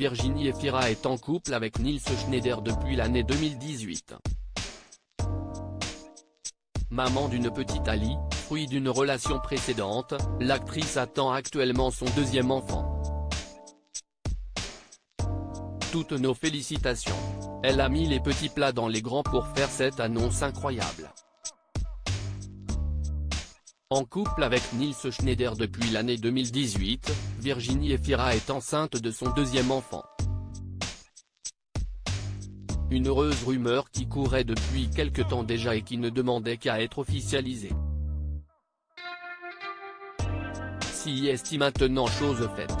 Virginie Efira est en couple avec Nils Schneider depuis l'année 2018. Maman d'une petite Ali, fruit d'une relation précédente, l'actrice attend actuellement son deuxième enfant. Toutes nos félicitations. Elle a mis les petits plats dans les grands pour faire cette annonce incroyable. En couple avec Nils Schneider depuis l'année 2018, Virginie Efira est enceinte de son deuxième enfant. Une heureuse rumeur qui courait depuis quelque temps déjà et qui ne demandait qu'à être officialisée. Si est maintenant chose faite.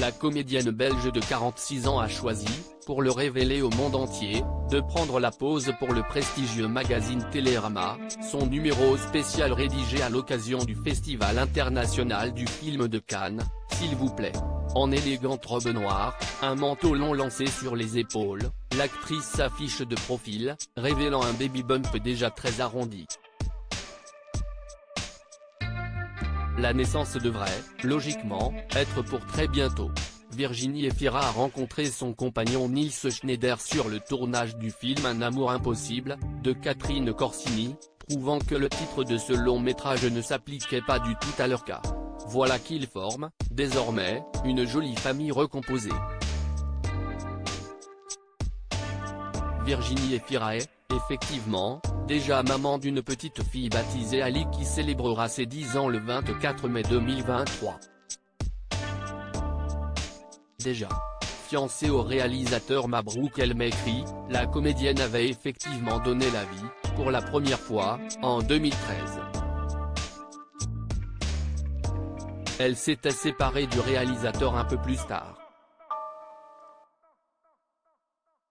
La comédienne belge de 46 ans a choisi, pour le révéler au monde entier, de prendre la pause pour le prestigieux magazine Télérama, son numéro spécial rédigé à l'occasion du Festival international du film de Cannes, s'il vous plaît. En élégante robe noire, un manteau long lancé sur les épaules, l'actrice s'affiche de profil, révélant un baby bump déjà très arrondi. La naissance devrait, logiquement, être pour très bientôt. Virginie Efira a rencontré son compagnon Nils Schneider sur le tournage du film Un amour impossible, de Catherine Corsini, prouvant que le titre de ce long métrage ne s'appliquait pas du tout à leur cas. Voilà qu'ils forment, désormais, une jolie famille recomposée. Virginie Efira est, effectivement, déjà maman d'une petite fille baptisée Ali qui célébrera ses 10 ans le 24 mai 2023. Déjà fiancée au réalisateur Mabrouk El Mechri, la comédienne avait effectivement donné la vie, pour la première fois, en 2013. Elle s'était séparée du réalisateur un peu plus tard.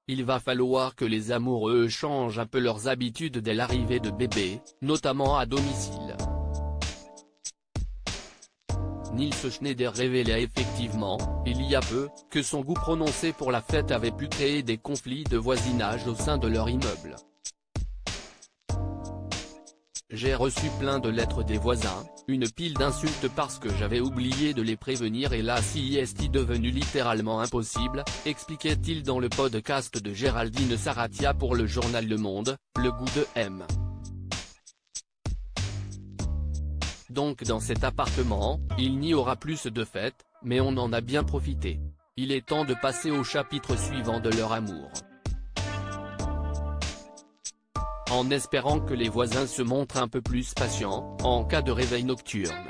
Il va falloir que les amoureux changent un peu leurs habitudes dès l'arrivée de bébé, notamment à domicile. Nils Schneider révélait effectivement, il y a peu, que son goût prononcé pour la fête avait pu créer des conflits de voisinage au sein de leur immeuble. J'ai reçu plein de lettres des voisins, une pile d'insultes parce que j'avais oublié de les prévenir et là c'est devenu littéralement impossible, expliquait-il dans le podcast de Géraldine Saratia pour le journal Le Monde, Le goût de M. Donc dans cet appartement, il n'y aura plus de fêtes, mais on en a bien profité. Il est temps de passer au chapitre suivant de leur amour. En espérant que les voisins se montrent un peu plus patients, en cas de réveil nocturne.